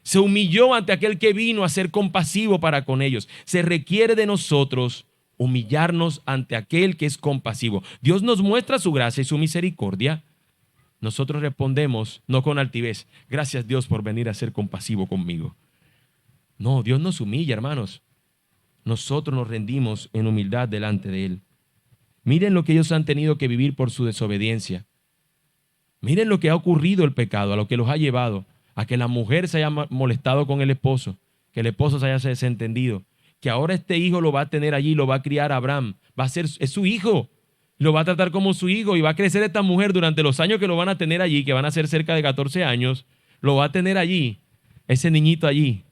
Se humilló ante aquel que vino a ser compasivo para con ellos. Se requiere de nosotros humillarnos ante aquel que es compasivo. Dios nos muestra su gracia y su misericordia. Nosotros respondemos no con altivez. Gracias, Dios, por venir a ser compasivo conmigo. No, Dios nos humilla, hermanos. Nosotros nos rendimos en humildad delante de Él. Miren lo que ellos han tenido que vivir por su desobediencia. Miren lo que ha ocurrido el pecado, a lo que los ha llevado a que la mujer se haya molestado con el esposo, que el esposo se haya desentendido, que ahora este hijo lo va a tener allí, lo va a criar Abraham, es su hijo, lo va a tratar como su hijo y va a crecer esta mujer durante los años que lo van a tener allí, que van a ser cerca de 14 años, lo va a tener allí, ese niñito allí,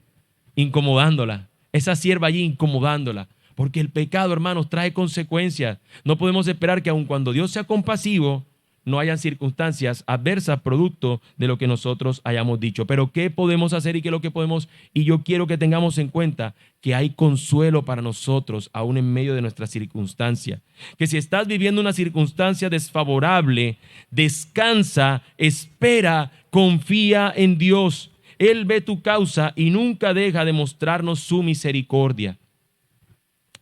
incomodándola, esa sierva allí incomodándola, porque el pecado, hermanos, trae consecuencias. No podemos esperar que aun cuando Dios sea compasivo, no hayan circunstancias adversas producto de lo que nosotros hayamos dicho. Pero ¿qué podemos hacer y qué es lo que podemos? Y yo quiero que tengamos en cuenta que hay consuelo para nosotros aún en medio de nuestra circunstancia. Que si estás viviendo una circunstancia desfavorable, descansa, espera, confía en Dios. Él ve tu causa y nunca deja de mostrarnos su misericordia.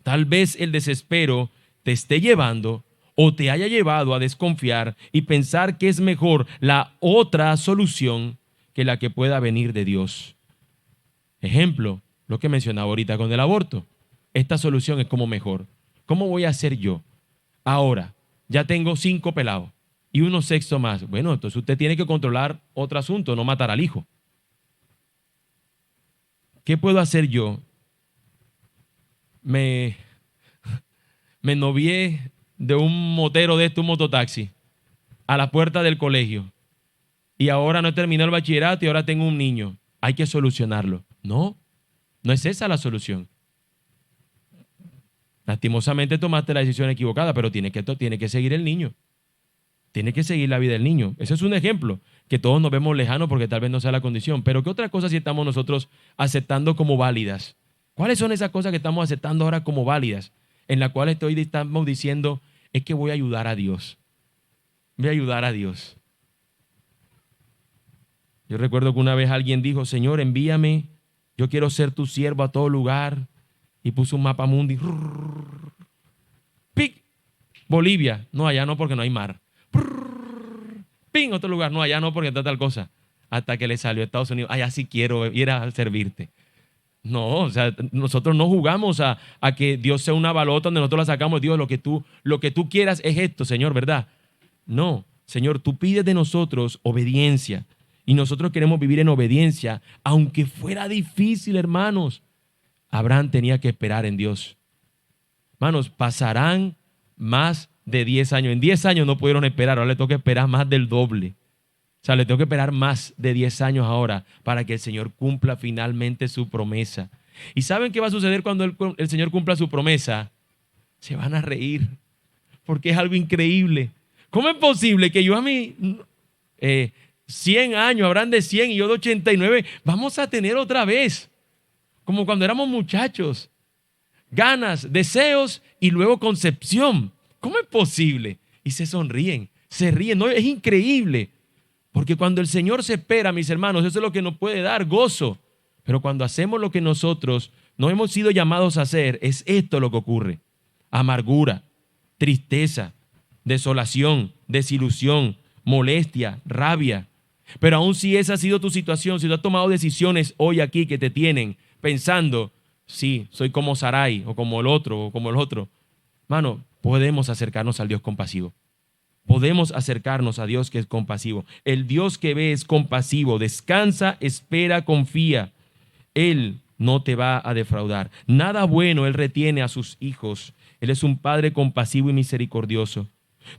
Tal vez el desespero te esté llevando o te haya llevado a desconfiar y pensar que es mejor la otra solución que la que pueda venir de Dios. Ejemplo, lo que mencionaba ahorita con el aborto. Esta solución es como mejor. ¿Cómo voy a hacer yo? Ahora, ya tengo 5 pelados y uno sexto más. Bueno, entonces usted tiene que controlar otro asunto, no matar al hijo. ¿Qué puedo hacer yo? Me novié de un motero de un mototaxi a la puerta del colegio y ahora no he terminado el bachillerato y ahora tengo un niño. Hay que solucionarlo. No, no es esa la solución. Lastimosamente tomaste la decisión equivocada, pero tiene que seguir el niño. Tiene que seguir la vida del niño. Ese es un ejemplo que todos nos vemos lejanos porque tal vez no sea la condición. Pero ¿qué otra cosa sí estamos nosotros aceptando como válidas? ¿Cuáles son esas cosas que estamos aceptando ahora como válidas? En la cual estamos diciendo, es que voy a ayudar a Dios. Voy a ayudar a Dios. Yo recuerdo que una vez alguien dijo, Señor, envíame, yo quiero ser tu siervo a todo lugar. Y puso un mapa mundi. ¡Pic! Bolivia. No, allá no porque no hay mar. ¡Ping! Otro lugar. No, allá no porque está tal cosa. Hasta que le salió a Estados Unidos. Allá sí quiero ir a servirte. No, o sea, nosotros no jugamos a que Dios sea una balota donde nosotros la sacamos. Dios, lo que tú quieras es esto, Señor, ¿verdad? No, Señor, tú pides de nosotros obediencia. Y nosotros queremos vivir en obediencia, aunque fuera difícil, hermanos. Abraham tenía que esperar en Dios. Hermanos, pasarán más de 10 años. En 10 años no pudieron esperar, ahora le toca esperar más del doble. O sea, le tengo que esperar más de 10 años ahora para que el Señor cumpla finalmente su promesa. ¿Y saben qué va a suceder cuando el Señor cumpla su promesa? Se van a reír, porque es algo increíble. ¿Cómo es posible que yo a mí 100 años, habrán de 100 y yo de 89, vamos a tener otra vez, como cuando éramos muchachos, ganas, deseos y luego concepción? ¿Cómo es posible? Y se sonríen, se ríen, no, es increíble. Porque cuando el Señor se espera, mis hermanos, eso es lo que nos puede dar gozo. Pero cuando hacemos lo que nosotros no hemos sido llamados a hacer, es esto lo que ocurre. Amargura, tristeza, desolación, desilusión, molestia, rabia. Pero aun si esa ha sido tu situación, si tú has tomado decisiones hoy aquí que te tienen pensando, sí, soy como Sarai o como el otro, hermano, podemos acercarnos al Dios compasivo. Podemos acercarnos a Dios que es compasivo. El Dios que ve es compasivo, descansa, espera, confía. Él no te va a defraudar. Nada bueno Él retiene a sus hijos. Él es un Padre compasivo y misericordioso.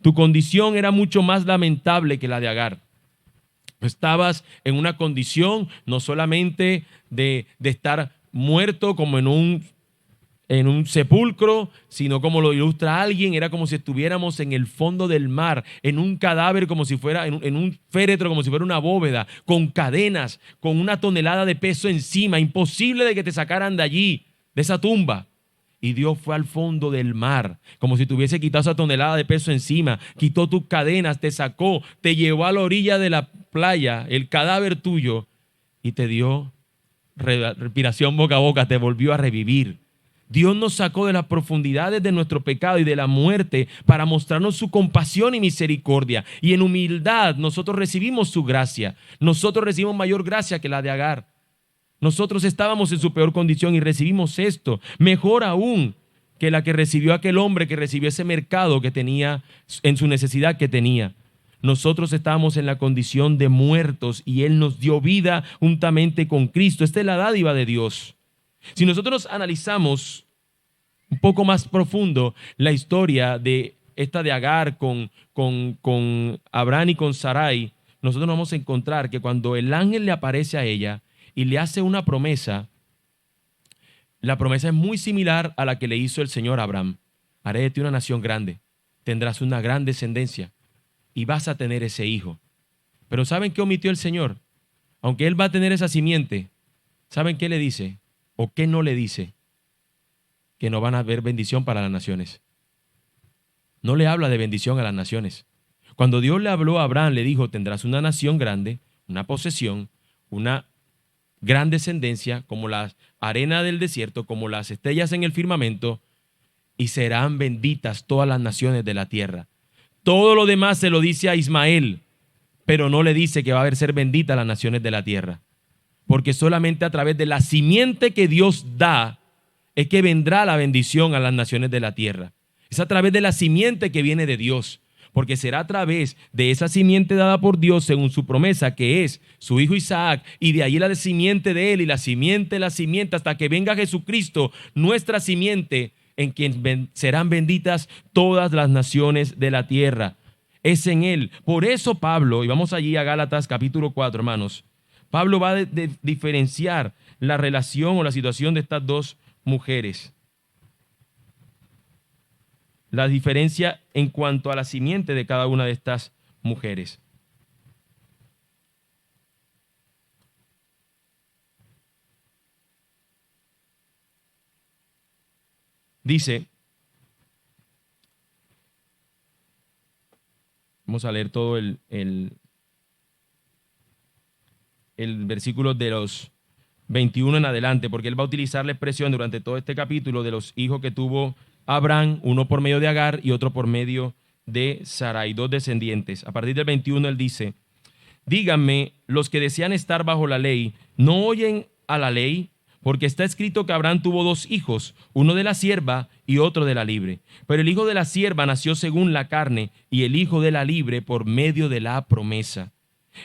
Tu condición era mucho más lamentable que la de Agar. Estabas en una condición no solamente de estar muerto como en un sepulcro, sino como lo ilustra alguien, era como si estuviéramos en el fondo del mar, en un cadáver como si fuera, en un féretro como si fuera una bóveda, con cadenas, con 1 tonelada de peso encima, imposible de que te sacaran de allí, de esa tumba. Y Dios fue al fondo del mar, como si te hubiese quitado esa tonelada de peso encima, quitó tus cadenas, te sacó, te llevó a la orilla de la playa, el cadáver tuyo, y te dio respiración boca a boca, te volvió a revivir. Dios nos sacó de las profundidades de nuestro pecado y de la muerte para mostrarnos su compasión y misericordia. Y en humildad nosotros recibimos su gracia. Nosotros recibimos mayor gracia que la de Agar. Nosotros estábamos en su peor condición y recibimos esto. Mejor aún que la que recibió aquel hombre que recibió ese mercado que tenía en su necesidad que tenía. nosotros estábamos en la condición de muertos y Él nos dio vida juntamente con Cristo. Esta es la dádiva de Dios. Si nosotros analizamos un poco más profundo la historia de esta de Agar con Abraham y con Sarai, nosotros nos vamos a encontrar que cuando el ángel le aparece a ella y le hace una promesa, la promesa es muy similar a la que le hizo el Señor a Abraham. Haré de ti una nación grande, tendrás una gran descendencia y vas a tener ese hijo. Pero ¿saben qué omitió el Señor? Aunque él va a tener esa simiente, ¿saben qué le dice? ¿O qué no le dice? Que no van a haber bendición para las naciones. No le habla de bendición a las naciones. Cuando Dios le habló a Abraham, le dijo, tendrás una nación grande, una posesión, una gran descendencia, como la arena del desierto, como las estrellas en el firmamento, y serán benditas todas las naciones de la tierra. Todo lo demás se lo dice a Ismael, pero no le dice que va a ser bendita las naciones de la tierra. Porque solamente a través de la simiente que Dios da es que vendrá la bendición a las naciones de la tierra. Es a través de la simiente que viene de Dios. Porque será a través de esa simiente dada por Dios según su promesa, que es su hijo Isaac, y de ahí la simiente de él, y la simiente, hasta que venga Jesucristo, nuestra simiente, en quien serán benditas todas las naciones de la tierra. Es en él. Por eso Pablo, y vamos allí a Gálatas capítulo 4, hermanos, Pablo va a diferenciar la relación o la situación de estas dos mujeres. La diferencia en cuanto a la simiente de cada una de estas mujeres. Dice, vamos a leer todo el versículo de los 21 en adelante, porque él va a utilizar la expresión durante todo este capítulo de los hijos que tuvo Abraham, uno por medio de Agar y otro por medio de Sarai, dos descendientes. A partir del 21 él dice, díganme, los que desean estar bajo la ley, ¿no oyen a la ley? Porque está escrito que Abraham tuvo dos hijos, uno de la sierva y otro de la libre. Pero el hijo de la sierva nació según la carne y el hijo de la libre por medio de la promesa.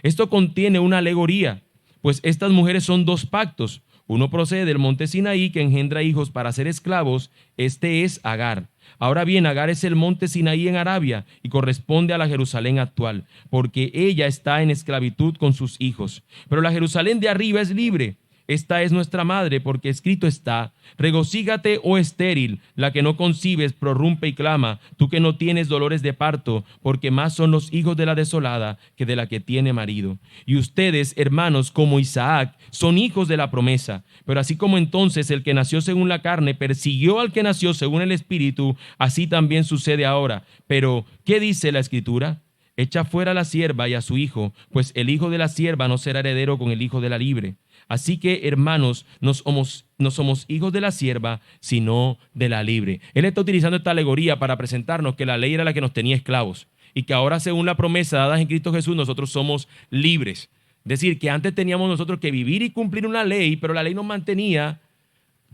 Esto contiene una alegoría, pues estas mujeres son dos pactos. Uno procede del monte Sinaí, que engendra hijos para ser esclavos. Este es Agar. Ahora bien, Agar es el monte Sinaí en Arabia y corresponde a la Jerusalén actual, porque ella está en esclavitud con sus hijos. Pero la Jerusalén de arriba es libre. Esta es nuestra madre, porque escrito está, regocígate, oh estéril, la que no concibes, prorrumpe y clama, tú que no tienes dolores de parto, porque más son los hijos de la desolada que de la que tiene marido. Y ustedes, hermanos, como Isaac, son hijos de la promesa. Pero así como entonces el que nació según la carne persiguió al que nació según el espíritu, así también sucede ahora. Pero, ¿qué dice la Escritura? Echa fuera a la sierva y a su hijo, pues el hijo de la sierva no será heredero con el hijo de la libre. Así que, hermanos, no somos hijos de la sierva, sino de la libre. Él está utilizando esta alegoría para presentarnos que la ley era la que nos tenía esclavos y que ahora, según la promesa dada en Cristo Jesús, nosotros somos libres. Es decir, que antes teníamos nosotros que vivir y cumplir una ley, pero la ley nos mantenía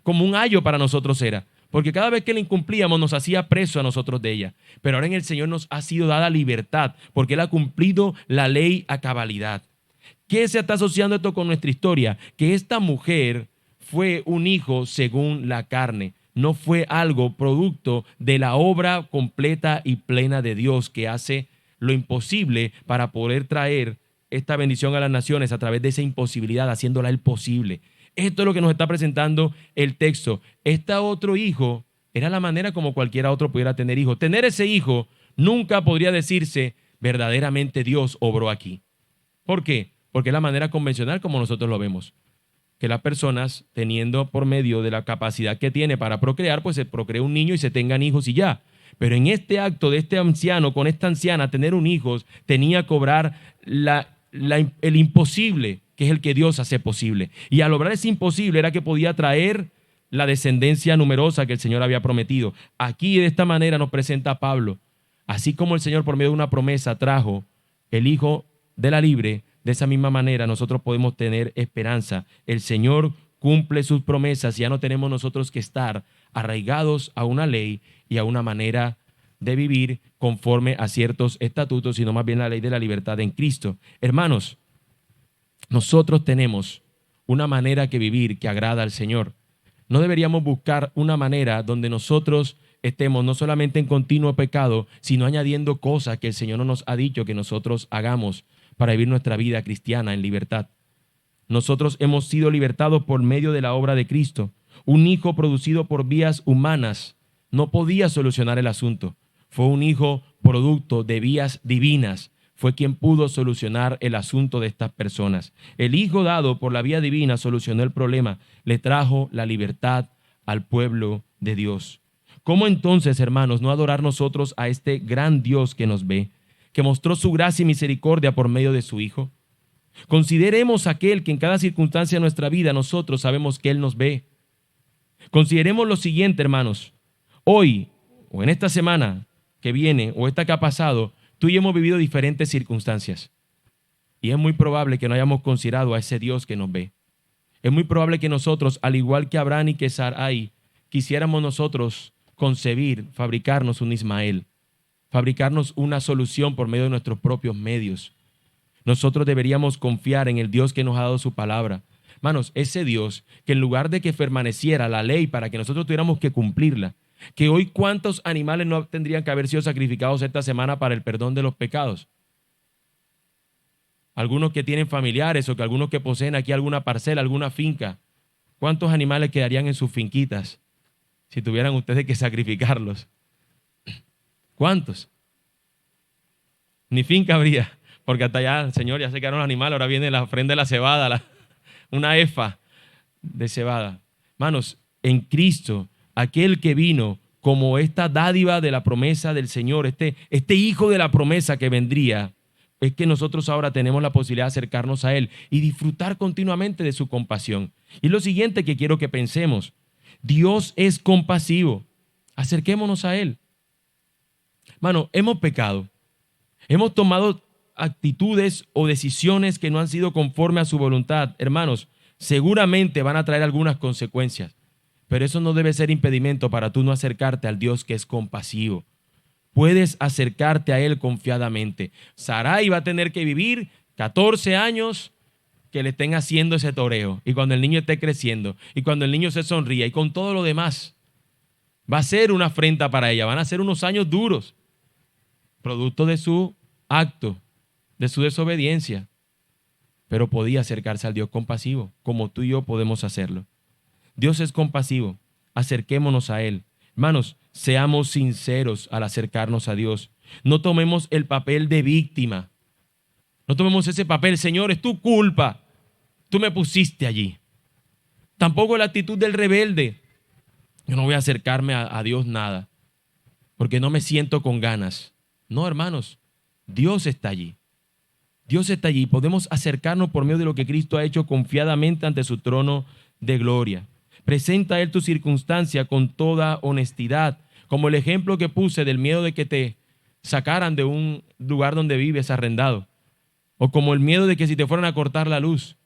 como un ayo para nosotros era. Porque cada vez que la incumplíamos nos hacía preso a nosotros de ella. Pero ahora en el Señor nos ha sido dada libertad, porque Él ha cumplido la ley a cabalidad. ¿Qué se está asociando esto con nuestra historia? Que esta mujer fue un hijo según la carne. No fue algo producto de la obra completa y plena de Dios que hace lo imposible para poder traer esta bendición a las naciones a través de esa imposibilidad, haciéndola Él posible. Esto es lo que nos está presentando el texto. Este otro hijo era la manera como cualquiera otro pudiera tener hijo. Tener ese hijo nunca podría decirse verdaderamente Dios obró aquí. ¿Por qué? Porque es la manera convencional como nosotros lo vemos. Que las personas, teniendo por medio de la capacidad que tiene para procrear, pues se procrea un niño y se tengan hijos y ya. Pero en este acto de este anciano con esta anciana, tener un hijo, tenía que cobrar el imposible, que es el que Dios hace posible. Y al lograr ese imposible era que podía traer la descendencia numerosa que el Señor había prometido. Aquí de esta manera nos presenta Pablo. Así como el Señor por medio de una promesa trajo el hijo de la libre, de esa misma manera nosotros podemos tener esperanza. El Señor cumple sus promesas y ya no tenemos nosotros que estar arraigados a una ley y a una manera de vivir conforme a ciertos estatutos, sino más bien la ley de la libertad en Cristo. Hermanos, nosotros tenemos una manera que vivir que agrada al Señor. No deberíamos buscar una manera donde nosotros estemos no solamente en continuo pecado, sino añadiendo cosas que el Señor no nos ha dicho que nosotros hagamos para vivir nuestra vida cristiana en libertad. Nosotros hemos sido libertados por medio de la obra de Cristo. Un hijo producido por vías humanas no podía solucionar el asunto. Fue un hijo producto de vías divinas. Fue quien pudo solucionar el asunto de estas personas. El hijo dado por la vía divina solucionó el problema. Le trajo la libertad al pueblo de Dios. ¿Cómo entonces, hermanos, no adorar nosotros a este gran Dios que nos ve, que mostró su gracia y misericordia por medio de su Hijo? Consideremos aquel que en cada circunstancia de nuestra vida nosotros sabemos que Él nos ve. Consideremos lo siguiente, hermanos. Hoy, o en esta semana que viene, o esta que ha pasado, tú y yo hemos vivido diferentes circunstancias. Y es muy probable que no hayamos considerado a ese Dios que nos ve. Es muy probable que nosotros, al igual que Abraham y que Sarai, quisiéramos nosotros concebir, fabricarnos un Ismael, fabricarnos una solución por medio de nuestros propios medios. Nosotros deberíamos confiar en el Dios que nos ha dado su palabra. Hermanos, ese Dios que en lugar de que permaneciera la ley para que nosotros tuviéramos que cumplirla, que hoy cuántos animales no tendrían que haber sido sacrificados esta semana para el perdón de los pecados. Algunos que tienen familiares o que algunos que poseen aquí alguna parcela, alguna finca. ¿Cuántos animales quedarían en sus finquitas si tuvieran ustedes que sacrificarlos? ¿Cuántos? Ni finca habría, porque hasta allá, Señor, ya se quedaron los animales, ahora viene la ofrenda de la cebada, una efa de cebada. Hermanos, en Cristo, aquel que vino como esta dádiva de la promesa del Señor, este hijo de la promesa que vendría, es que nosotros ahora tenemos la posibilidad de acercarnos a Él y disfrutar continuamente de su compasión. Y lo siguiente que quiero que pensemos, Dios es compasivo. Acerquémonos a Él. Hermano, hemos pecado. Hemos tomado actitudes o decisiones que no han sido conforme a su voluntad. Hermanos, seguramente van a traer algunas consecuencias, pero eso no debe ser impedimento para tú no acercarte al Dios que es compasivo. Puedes acercarte a Él confiadamente. Sarai va a tener que vivir 14 años que le estén haciendo ese toreo. Y cuando el niño esté creciendo, y cuando el niño se sonría, y con todo lo demás, va a ser una afrenta para ella. Van a ser unos años duros, producto de su acto, de su desobediencia. Pero podía acercarse al Dios compasivo, como tú y yo podemos hacerlo. Dios es compasivo. Acerquémonos a Él. Hermanos, seamos sinceros al acercarnos a Dios. No tomemos el papel de víctima. No tomemos ese papel, Señor, es tu culpa. Tú me pusiste allí. Tampoco la actitud del rebelde. Yo no voy a acercarme a Dios nada, porque no me siento con ganas. No, hermanos, Dios está allí. Dios está allí. Podemos acercarnos por medio de lo que Cristo ha hecho confiadamente ante su trono de gloria. Presenta a Él tu circunstancia con toda honestidad, como el ejemplo que puse del miedo de que te sacaran de un lugar donde vives arrendado, o como el miedo de que si te fueran a cortar la luz.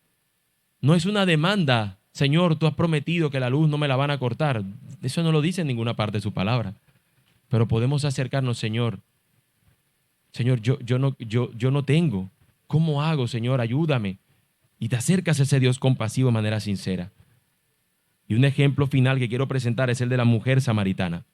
No es una demanda, Señor, tú has prometido que la luz no me la van a cortar. Eso no lo dice en ninguna parte de su palabra. Pero podemos acercarnos, Señor, yo no tengo. ¿Cómo hago, Señor? Ayúdame. Y te acercas a ese Dios compasivo de manera sincera. Y un ejemplo final que quiero presentar es el de la mujer samaritana.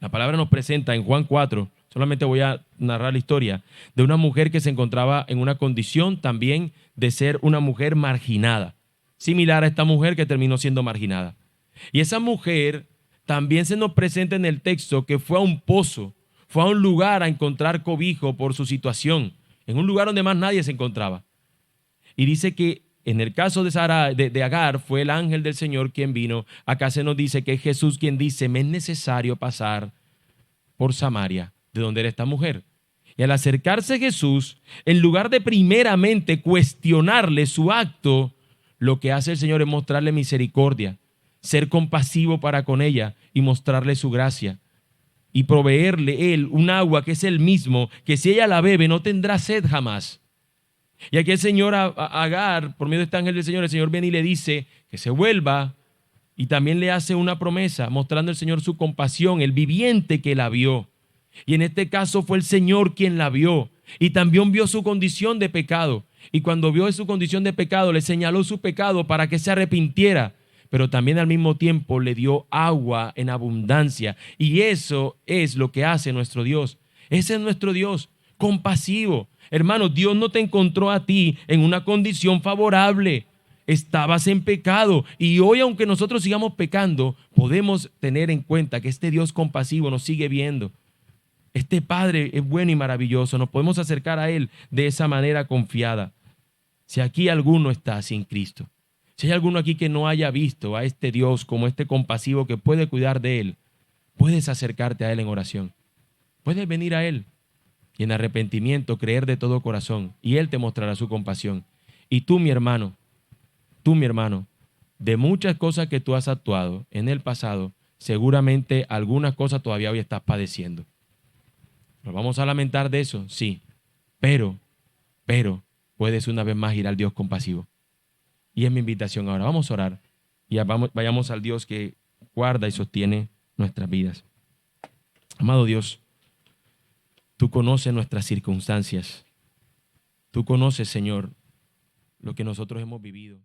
La palabra nos presenta en Juan 4, solamente voy a narrar la historia, de una mujer que se encontraba en una condición también de ser una mujer marginada, similar a esta mujer que terminó siendo marginada. Y esa mujer también se nos presenta en el texto que fue a un pozo, fue a un lugar a encontrar cobijo por su situación, en un lugar donde más nadie se encontraba. Y dice que en el caso de Agar fue el ángel del Señor quien vino. Acá se nos dice que es Jesús quien dice, me es necesario pasar por Samaria, de donde era esta mujer. Y al acercarse Jesús, en lugar de primeramente cuestionarle su acto, lo que hace el Señor es mostrarle misericordia, ser compasivo para con ella y mostrarle su gracia. Y proveerle Él un agua que es el mismo, que si ella la bebe no tendrá sed jamás. Y aquí el Señor a Agar, por medio de este ángel del Señor, el Señor viene y le dice que se vuelva y también le hace una promesa, mostrando el Señor su compasión, el viviente que la vio. Y en este caso fue el Señor quien la vio y también vio su condición de pecado. Y cuando vio su condición de pecado, le señaló su pecado para que se arrepintiera, pero también al mismo tiempo le dio agua en abundancia. Y eso es lo que hace nuestro Dios. Ese es nuestro Dios, compasivo. Hermano, Dios no te encontró a ti en una condición favorable. Estabas en pecado y hoy, aunque nosotros sigamos pecando, podemos tener en cuenta que este Dios compasivo nos sigue viendo. Este Padre es bueno y maravilloso. Nos podemos acercar a Él de esa manera confiada. Si aquí alguno está sin Cristo, si hay alguno aquí que no haya visto a este Dios como este compasivo que puede cuidar de Él, puedes acercarte a Él en oración. Puedes venir a Él y en arrepentimiento creer de todo corazón y Él te mostrará su compasión. Y tú, mi hermano, de muchas cosas que tú has actuado en el pasado, seguramente algunas cosas todavía hoy estás padeciendo. ¿Nos vamos a lamentar de eso? Sí, pero puedes una vez más ir al Dios compasivo. Y es mi invitación ahora. Vamos a orar y vayamos al Dios que guarda y sostiene nuestras vidas. Amado Dios, tú conoces nuestras circunstancias. Tú conoces, Señor, lo que nosotros hemos vivido.